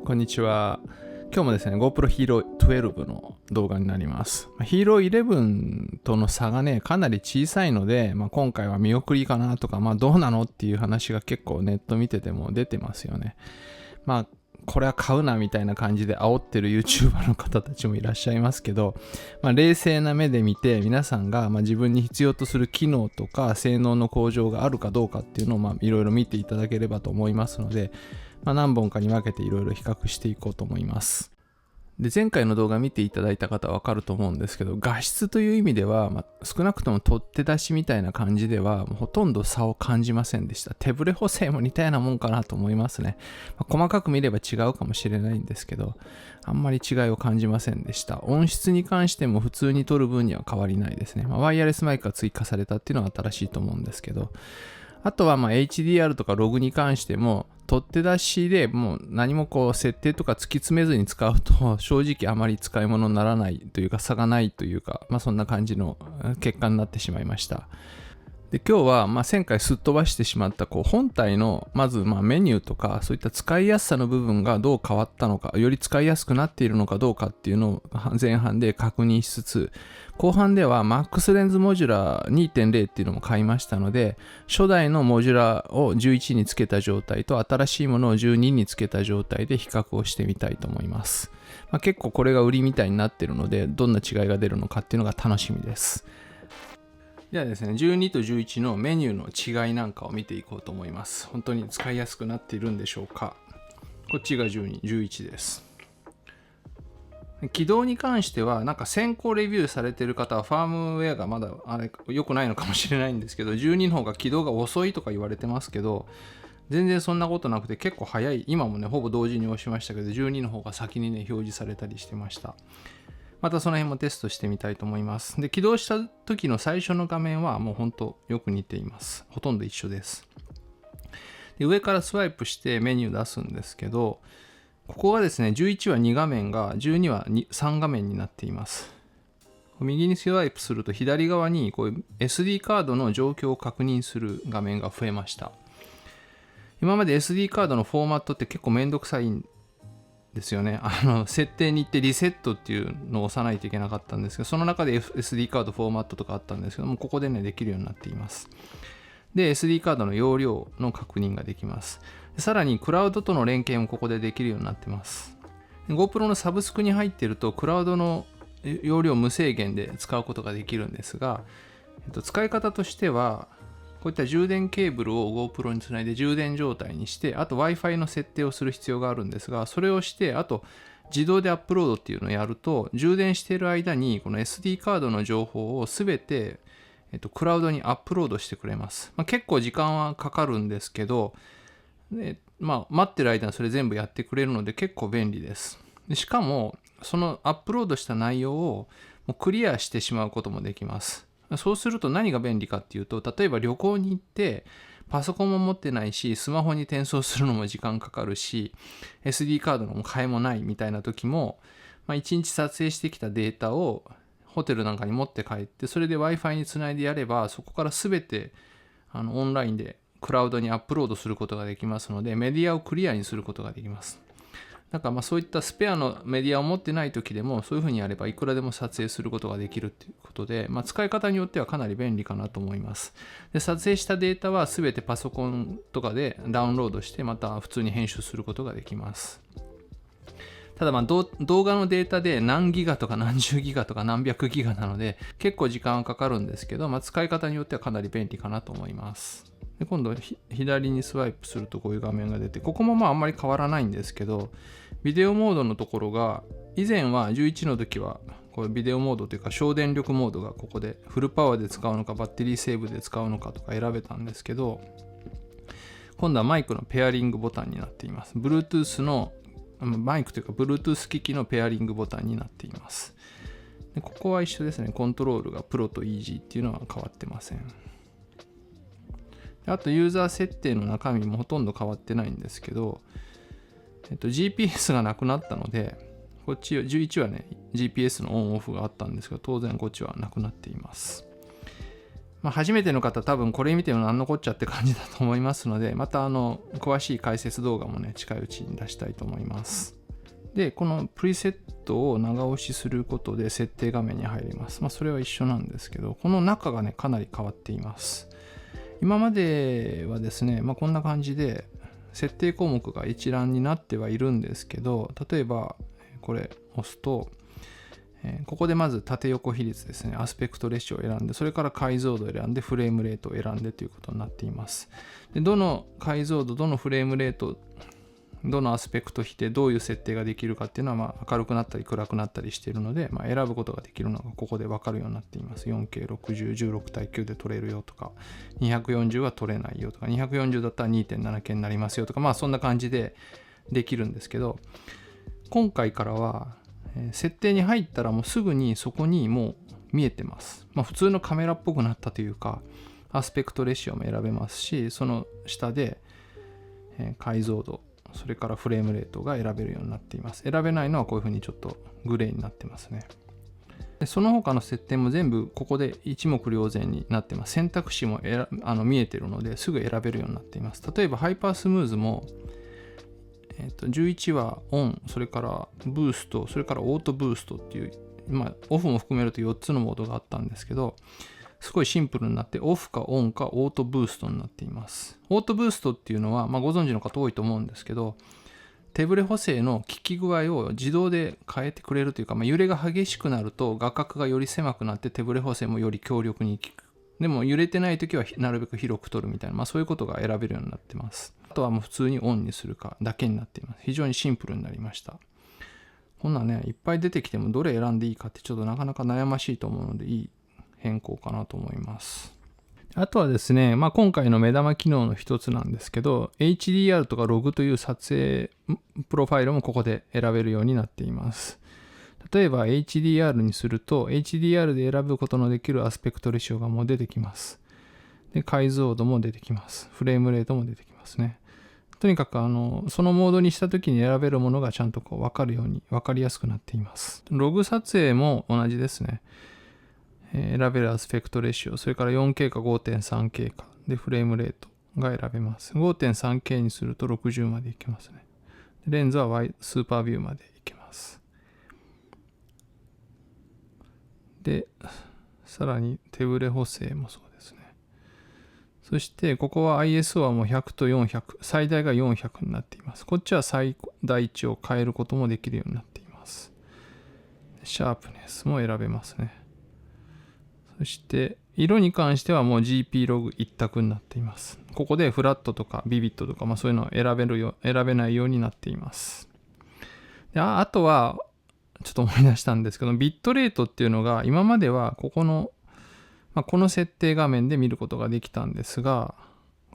こんにちは。今日もですね、GoPro Hero 12の動画になります。Hero 11との差がね、かなり小さいので、今回は見送りかなとか、どうなのっていう話が結構ネット見てても出てますよね。これは買うなみたいな感じで煽ってる YouTuber の方たちもいらっしゃいますけど、冷静な目で見て皆さんが自分に必要とする機能とか性能の向上があるかどうかっていうのをいろいろ見ていただければと思いますので、何本かに分けていろいろ比較していこうと思います。で、前回の動画見ていただいた方はわかると思うんですけど、画質という意味では、少なくとも取って出しみたいな感じではほとんど差を感じませんでした。手ブレ補正も似たようなもんかなと思いますね。細かく見れば違うかもしれないんですけど、あんまり違いを感じませんでした。音質に関しても普通に撮る分には変わりないですね。ワイヤレスマイクが追加されたっていうのは新しいと思うんですけど、あとはHDR とかログに関しても取って出しでもう何も設定とか突き詰めずに使うと正直あまり使い物にならないというか差がないというか、そんな感じの結果になってしまいました。で、今日は前回すっ飛ばしてしまった本体のまずメニューとかそういった使いやすさの部分がどう変わったのか、より使いやすくなっているのかどうかっていうのを前半で確認しつつ、後半では MAX レンズモジュラ 2.0 っていうのも買いましたので、初代のモジュラを11につけた状態と新しいものを12につけた状態で比較をしてみたいと思います。結構これが売りみたいになっているので、どんな違いが出るのかっていうのが楽しみです。ではですね、12と11のメニューの違いなんかを見ていこうと思います。本当に使いやすくなっているんでしょうか。こっちが12、11です。起動に関しては先行レビューされている方はファームウェアがまだ良くないのかもしれないんですけど、12の方が起動が遅いとか言われてますけど、全然そんなことなくて結構早い。今もねほぼ同時に押しましたけど、12の方が先にね表示されたりしてました。またその辺もテストしてみたいと思います。で、起動した時の最初の画面はもう本当よく似ています。ほとんど一緒です。で、上からスワイプしてメニュー出すんですけど、ここがですね、11は2画面が12は3画面になっています。右にスワイプすると左側にSD カードの状況を確認する画面が増えました。今まで SD カードのフォーマットって結構めんどくさいんですよね。設定に行ってリセットっていうのを押さないといけなかったんですけど、その中で SD カードフォーマットとかあったんですけども、ここでねできるようになっています。で、SD カードの容量の確認ができます。さらにクラウドとの連携もここでできるようになってます。GoPro のサブスクに入っているとクラウドの容量無制限で使うことができるんですが、使い方としてはこういった充電ケーブルを GoPro につないで充電状態にして、あと Wi-Fi の設定をする必要があるんですが、それをして、あと自動でアップロードっていうのをやると、充電している間にこの SD カードの情報をすべてクラウドにアップロードしてくれます。結構時間はかかるんですけど、待ってる間にそれ全部やってくれるので結構便利です。で、しかもそのアップロードした内容をもうクリアしてしまうこともできます。そうすると何が便利かっていうと、例えば旅行に行ってパソコンも持ってないし、スマホに転送するのも時間かかるし、 SD カードの替えもないみたいな時も、1日撮影してきたデータをホテルなんかに持って帰って、それで Wi-Fi につないでやれば、そこから全てオンラインでクラウドにアップロードすることができますので、メディアをクリアにすることができます。そういったスペアのメディアを持ってない時でも、そういう風にやればいくらでも撮影することができるということで、使い方によってはかなり便利かなと思います。で、撮影したデータは全てパソコンとかでダウンロードして、また普通に編集することができます。ただ動画のデータで何ギガとか何十ギガとか何百ギガなので結構時間はかかるんですけど、使い方によってはかなり便利かなと思います。で、今度左にスワイプするとこういう画面が出て、ここもあんまり変わらないんですけど、ビデオモードのところが以前は11の時はこれビデオモードというか省電力モードがここでフルパワーで使うのかバッテリーセーブで使うのかとか選べたんですけど、今度はマイクのペアリングボタンになっています。 Bluetooth のマイクというか Bluetooth 機器のペアリングボタンになっています。で、ここは一緒ですね。コントロールがプロとイージーっていうのは変わってません。あとユーザー設定の中身もほとんど変わってないんですけど、GPS がなくなったので、こっち11はね GPS のオンオフがあったんですが、当然こっちはなくなっています。初めての方多分これ見ても何のこっちゃって感じだと思いますので、また詳しい解説動画もね、近いうちに出したいと思います。で、このプリセットを長押しすることで設定画面に入ります。それは一緒なんですけど、この中がね、かなり変わっています。今まではですね、こんな感じで設定項目が一覧になってはいるんですけど、例えばこれ押すと、ここでまず縦横比率ですね、アスペクトレシオを選んで、それから解像度を選んで、フレームレートを選んでということになっています。で、どの解像度、どのフレームレート、どのアスペクト比でどういう設定ができるかっていうのは、明るくなったり暗くなったりしているので、選ぶことができるのがここで分かるようになっています。4K、60、16対9で撮れるよとか、240は撮れないよとか、240だったら 2.7K になりますよとか、そんな感じでできるんですけど、今回からは設定に入ったらもうすぐにそこにもう見えてます。普通のカメラっぽくなったというか、アスペクトレシオも選べますし、その下で解像度、それからフレームレートが選べるようになっています。選べないのはこういうふうにちょっとグレーになってますね。でその他の設定も全部ここで一目瞭然になってます。選択肢も見えてるのですぐ選べるようになっています。例えばハイパースムーズも11はオン、それからブースト、それからオートブーストっていう、オフも含めると4つのモードがあったんですけど、すごいシンプルになって、オフかオンかオートブーストになっています。オートブーストっていうのは、ご存知の方多いと思うんですけど、手ブレ補正の効き具合を自動で変えてくれるというか、揺れが激しくなると画角がより狭くなって手ブレ補正もより強力に効く。でも揺れてないときはなるべく広く撮るみたいな、そういうことが選べるようになってます。あとはもう普通にオンにするかだけになっています。非常にシンプルになりました。こんなね、いっぱい出てきてもどれ選んでいいかってちょっとなかなか悩ましいと思うので、いい変更かなと思います。あとはですね、今回の目玉機能の一つなんですけど、HDR とかログという撮影プロファイルもここで選べるようになっています。例えば HDR にすると HDR で選ぶことのできるアスペクトレシオがもう出てきます。で、解像度も出てきます。フレームレートも出てきますね。とにかくそのモードにした時に選べるものがちゃんと分かるように分かりやすくなっています。ログ撮影も同じですね。選べるアスペクトレシオ、それから 4K か 5.3K かでフレームレートが選べます。 5.3K にすると60までいけますね。レンズはスーパービューまでいけます。で、さらに手ブレ補正もそうですね。そしてここは ISO はもう100と400、最大が400になっています。こっちは最大値を変えることもできるようになっています。シャープネスも選べますね。そして色に関してはもう GP ログ一択になっています。ここでフラットとかビビットとか、そういうのを選べないようになっています。で、あとはちょっと思い出したんですけど、ビットレートっていうのが今まではここの、この設定画面で見ることができたんですが、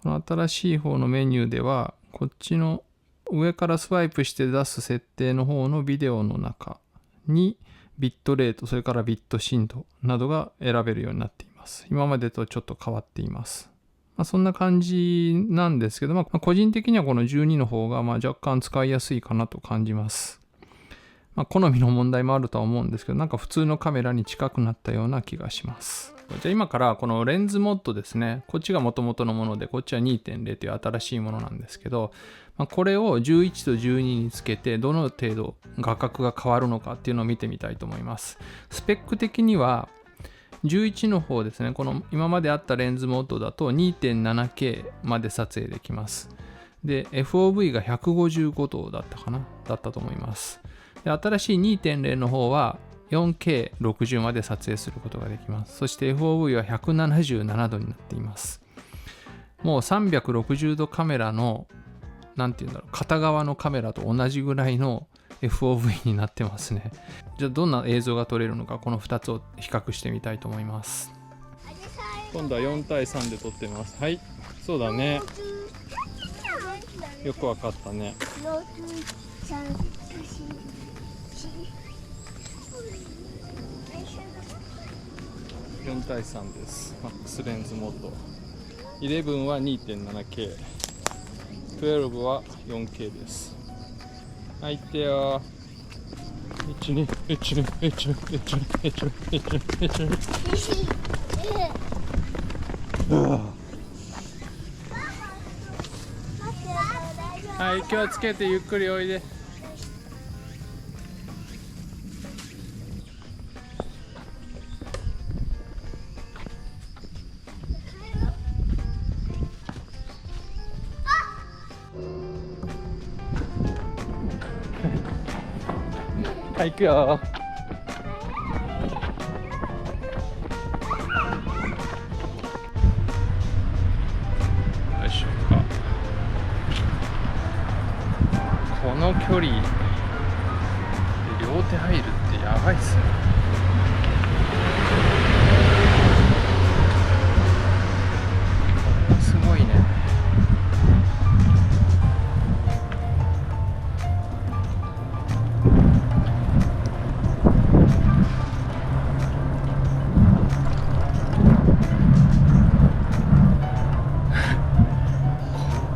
この新しい方のメニューではこっちの上からスワイプして出す設定の方のビデオの中にビットレート、それからビット深度などが選べるようになっています。今までとちょっと変わっています。そんな感じなんですけど、個人的にはこの12の方が若干使いやすいかなと感じます。好みの問題もあるとは思うんですけど、普通のカメラに近くなったような気がします。じゃあ今からこのレンズモッドですね。こっちが元々のもので、こっちは 2.0 という新しいものなんですけど、これを11と12につけてどの程度画角が変わるのかっていうのを見てみたいと思います。スペック的には11の方ですね、この今まであったレンズモードだと 2.7K まで撮影できます。で、FOV が155度だったと思います。で、新しい 2.0 の方は 4K60 まで撮影することができます。そして FOV は177度になっています。もう360度カメラの片側のカメラと同じぐらいの FOV になってますね。じゃあどんな映像が撮れるのか、この2つを比較してみたいと思います。今度は4対3で撮ってます。はい、そうだね。よくわかったね。4対3です。マックスレンズモード。11は 2.7K。12は 4K です。はい、行ってよ。1、2、1、2、1、2、1、2、1、2、1、2、1、2。はい、気をつけてゆっくりおいで。はい、行くよ。よいしょか。この距離で両手入るってやばいっすね。これはすごいね。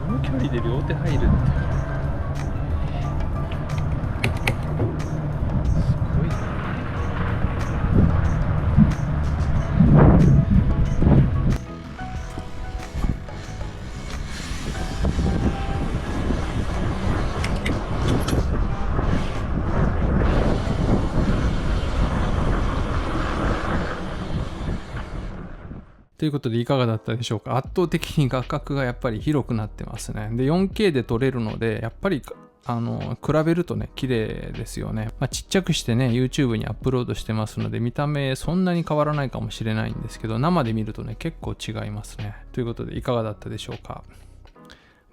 この距離で両手入るってということでいかがだったでしょうか。圧倒的に画角がやっぱり広くなってますね。で 4K で撮れるのでやっぱり比べるとね綺麗ですよね。ちっちゃくしてね YouTube にアップロードしてますので見た目そんなに変わらないかもしれないんですけど、生で見るとね結構違いますね。ということでいかがだったでしょうか。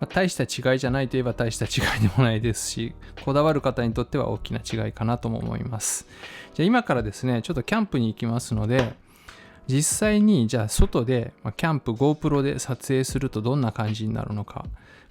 大した違いじゃないといえば大した違いでもないですし、こだわる方にとっては大きな違いかなとも思います。じゃあ今からですねちょっとキャンプに行きますので、実際にじゃあ外でキャンプ GoPro で撮影するとどんな感じになるのか、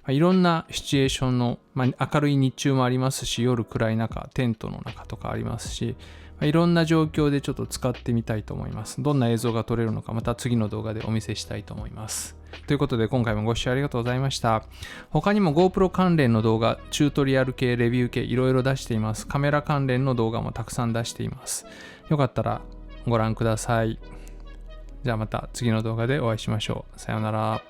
いろんなシチュエーションの、明るい日中もありますし、夜暗い中テントの中とかありますし、いろんな状況でちょっと使ってみたいと思います。どんな映像が撮れるのかまた次の動画でお見せしたいと思います。ということで今回もご視聴ありがとうございました。他にも GoPro 関連の動画、チュートリアル系、レビュー系いろいろ出しています。カメラ関連の動画もたくさん出しています。よかったらご覧ください。じゃあまた次の動画でお会いしましょう。さようなら。